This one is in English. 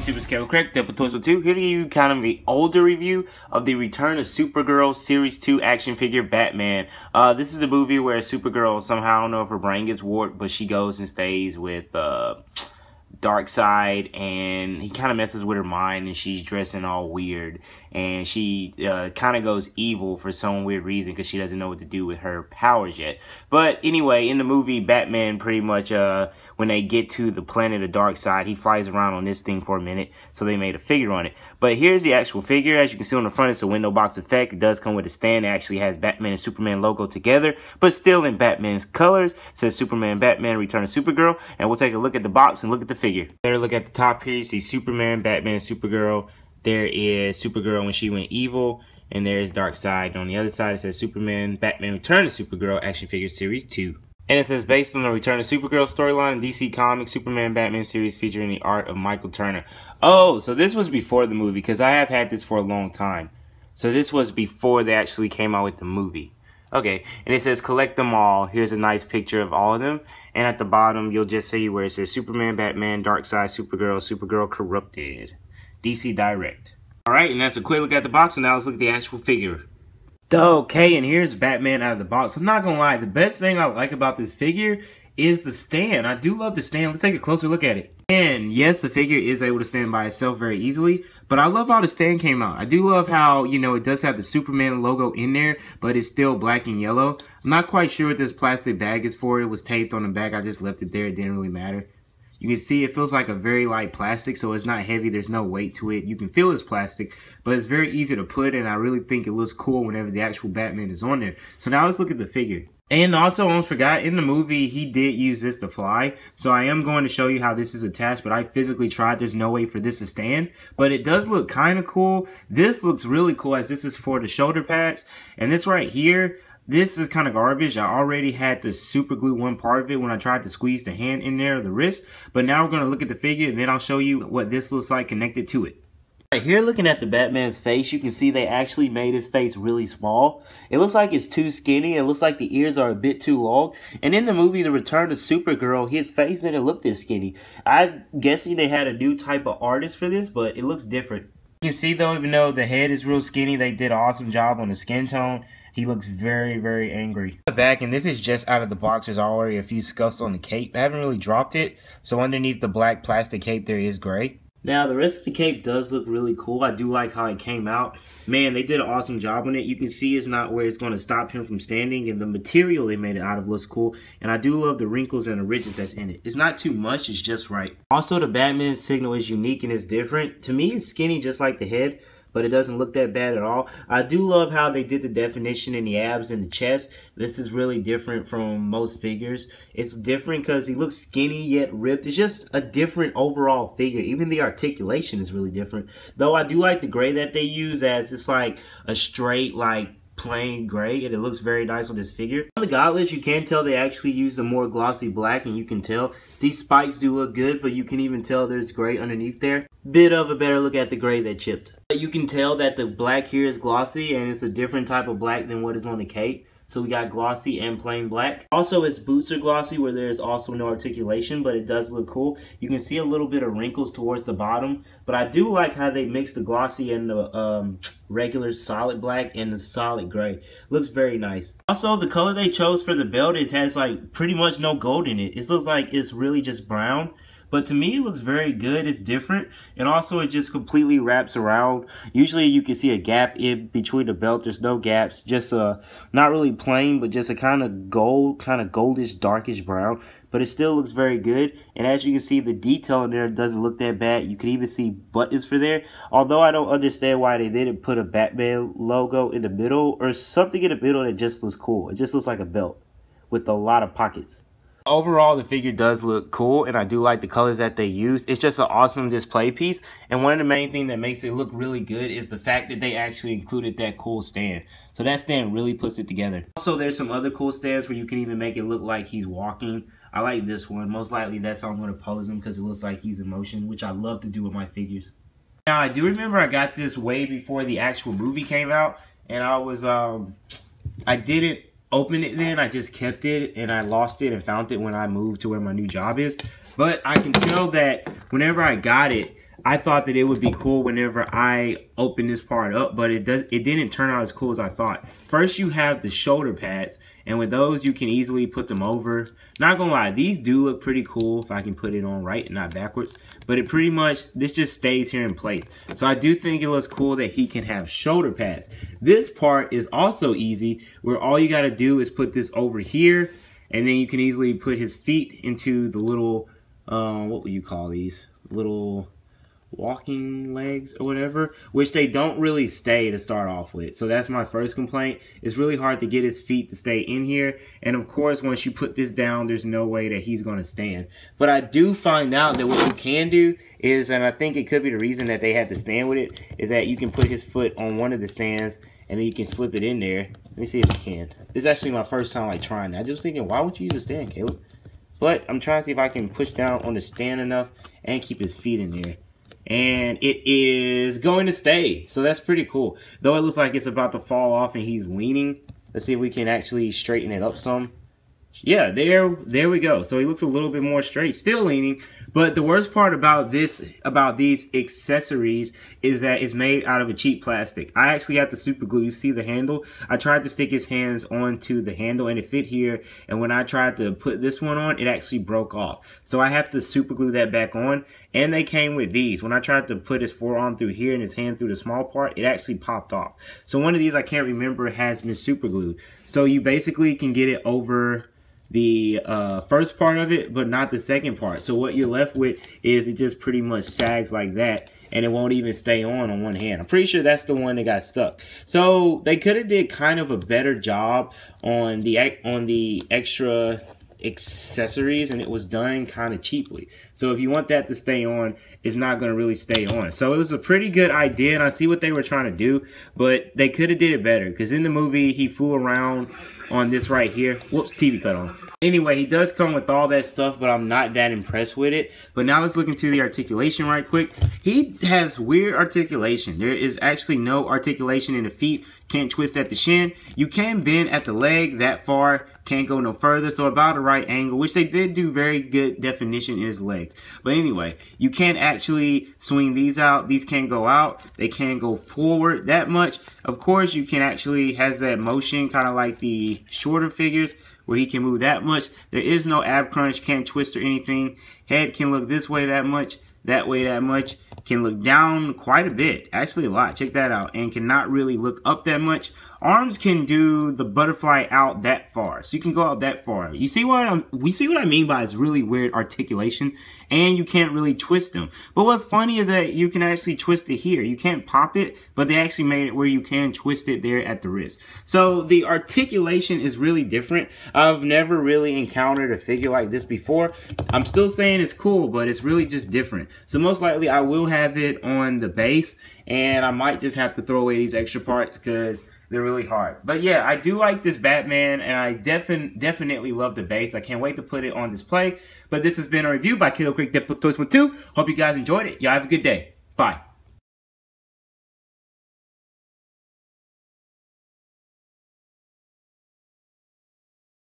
YouTubers, Caleb Craig, Double Toys with 2, here to give you kind of the older review of the Return of Supergirl Series 2 action figure Batman. This is the movie where Supergirl somehow, I don't know if her brain gets warped, but she goes and stays with Darkseid, and he kind of messes with her mind, and she's dressing all weird, and she kind of goes evil for some weird reason because she doesn't know what to do with her powers yet. But anyway, in the movie, Batman pretty much, when they get to the planet of Darkseid, he flies around on this thing for a minute, so they made a figure on it. But here's the actual figure. As you can see on the front, it's a window box effect. It does come with a stand. It actually has Batman and Superman logo together, but still in Batman's colors. It says Superman, Batman, Return of Supergirl, and we'll take a look at the box and look at the figure. Better look at the top here. You see Superman, Batman, Supergirl. There is Supergirl when she went evil, and there's Darkseid. On the other side, it says Superman, Batman, Return of Supergirl action figure series 2. And it says based on the Return of Supergirl storyline in DC Comics, Superman Batman series featuring the art of Michael Turner. Oh, so this was before the movie, because I have had this for a long time. So this was before they actually came out with the movie. Okay, and it says collect them all. Here's a nice picture of all of them. And at the bottom, you'll just see where it says Superman, Batman, Darkseid, Supergirl, Supergirl Corrupted. DC Direct. Alright, and that's a quick look at the box, and now let's look at the actual figure. Okay, and here's Batman out of the box. I'm not gonna lie, the best thing I like about this figure is the stand. I do love the stand. Let's take a closer look at it. And yes, the figure is able to stand by itself very easily, but I love how the stand came out. I do love how, you know, it does have the Superman logo in there, but it's still black and yellow. I'm not quite sure what this plastic bag is for. It was taped on the back. I just left it there. It didn't really matter. You can see it feels like a very light plastic, so it's not heavy. There's no weight to it. You can feel it's plastic, but it's very easy to put, and I really think it looks cool whenever the actual Batman is on there. So now let's look at the figure. And also, I almost forgot, in the movie, he did use this to fly. So I am going to show you how this is attached, but I physically tried. There's no way for this to stand, but it does look kind of cool. This looks really cool, as this is for the shoulder pads. And this right here, this is kind of garbage. I already had to super glue one part of it when I tried to squeeze the hand in there, the wrist. But now we're going to look at the figure, and then I'll show you what this looks like connected to it. Right here, looking at the Batman's face, you can see they actually made his face really small. It looks like it's too skinny. It looks like the ears are a bit too long. And in the movie, The Return of Supergirl, his face didn't look this skinny. I'm guessing they had a new type of artist for this, but it looks different. You can see though, even though the head is real skinny, they did an awesome job on the skin tone. He looks very, very angry. Back, and this is just out of the box. There's already a few scuffs on the cape. I haven't really dropped it, so underneath the black plastic cape there is gray. Now, the rest of the cape does look really cool. I do like how it came out. Man, they did an awesome job on it. You can see it's not where it's going to stop him from standing, and the material they made it out of looks cool. And I do love the wrinkles and the ridges that's in it. It's not too much, it's just right. Also, the Batman signal is unique and it's different. To me, it's skinny just like the head, but it doesn't look that bad at all. I do love how they did the definition in the abs and the chest. This is really different from most figures. It's different because he looks skinny yet ripped. It's just a different overall figure. Even the articulation is really different. Though I do like the gray that they use, as it's like a straight, like, plain gray, and it looks very nice on this figure. On the gauntlets, you can tell they actually used a more glossy black, and you can tell these spikes do look good, but you can even tell there's gray underneath there. Bit of a better look at the gray that chipped. You can tell that the black here is glossy, and it's a different type of black than what is on the cape. So we got glossy and plain black. Also, its boots are glossy, where there's also no articulation, but it does look cool. You can see a little bit of wrinkles towards the bottom, but I do like how they mix the glossy and the regular solid black and the solid gray. Looks very nice. Also, the color they chose for the belt, it has like pretty much no gold in it. It looks like it's really just brown. But to me, it looks very good. It's different. And also, it just completely wraps around. Usually, you can see a gap in between the belt. There's no gaps. Just not really plain, but just a kind of goldish, darkish brown. But it still looks very good. And as you can see, the detail in there doesn't look that bad. You can even see buttons for there. Although I don't understand why they didn't put a Batman logo in the middle or something in the middle that just looks cool. It just looks like a belt with a lot of pockets. Overall, the figure does look cool, and I do like the colors that they use. It's just an awesome display piece, and one of the main things that makes it look really good is the fact that they actually included that cool stand. So that stand really puts it together. Also, there's some other cool stands where you can even make it look like he's walking. I like this one. Most likely that's how I'm going to pose him, because it looks like he's in motion, which I love to do with my figures. Now, I do remember I got this way before the actual movie came out, and I didn't open it then. I just kept it, and I lost it and found it when I moved to where my new job is. But I can tell that whenever I got it, I thought that it would be cool whenever I open this part up, but it didn't turn out as cool as I thought. First, you have the shoulder pads, and with those, you can easily put them over. Not gonna lie, these do look pretty cool if I can put it on right and not backwards, but it pretty much, this just stays here in place. So I do think it looks cool that he can have shoulder pads. This part is also easy, where all you gotta do is put this over here, and then you can easily put his feet into the little, what would you call these? Little walking legs or whatever, which they don't really stay to start off with. So that's my first complaint. It's really hard to get his feet to stay in here, and of course once you put this down, there's no way that he's going to stand. But I do find out that what you can do is, and I think it could be the reason that they had to stand with it, is that you can put his foot on one of the stands and then you can slip it in there. Let me see if you can. This is actually my first time like trying that. I just thinking, why would you use a stand, Caleb? But I'm trying to see if I can push down on the stand enough and keep his feet in there. And it is going to stay, so that's pretty cool. Though it looks like it's about to fall off and he's leaning. Let's see if we can actually straighten it up some. Yeah, there we go. So he looks a little bit more straight, still leaning. But the worst part about these accessories is that it's made out of a cheap plastic. I actually have to super glue. You see the handle? I tried to stick his hands onto the handle and it fit here. And when I tried to put this one on, it actually broke off. So I have to super glue that back on. And they came with these. When I tried to put his forearm through here and his hand through the small part, it actually popped off. So one of these, I can't remember, has been super glued. So you basically can get it over the first part of it, but not the second part. So what you're left with is it just pretty much sags like that, and it won't even stay on one hand. I'm pretty sure that's the one that got stuck. So they could have did kind of a better job on the extra accessories, and it was done kind of cheaply. So if you want that to stay on, it's not going to really stay on. So it was a pretty good idea, and I see what they were trying to do, but they could have did it better, because in the movie he flew around on this right here. Whoops, TV cut on. Anyway, he does come with all that stuff, but I'm not that impressed with it. But now let's look into the articulation right quick. He has weird articulation. There is actually no articulation in the feet. Can't twist at the shin. You can bend at the leg that far. Can't go no further. So about a right angle, which they did do very good definition in his legs. But anyway, you can't actually swing these out. These can't go out. They can't go forward that much. Of course, you can actually has that motion kind of like the shorter figures where he can move that much. There is no ab crunch. Can't twist or anything. Head can look this way that much. That way that much. Can look down quite a bit, actually a lot. Check that out. And cannot really look up that much. Arms can do the butterfly out that far, so you can go out that far. You see what we see what I mean by his really weird articulation, and you can't really twist them. But what's funny is that you can actually twist it here. You can't pop it, but they actually made it where you can twist it there at the wrist. So the articulation is really different. I've never really encountered a figure like this before. I'm still saying it's cool, but it's really just different. So most likely I will have it on the base, and I might just have to throw away these extra parts because they're really hard. But yeah, I do like this Batman, and I definitely love the base. I can't wait to put it on display. But this has been a review by Kiddo Creek Toys 2. Hope you guys enjoyed it. Y'all have a good day. Bye.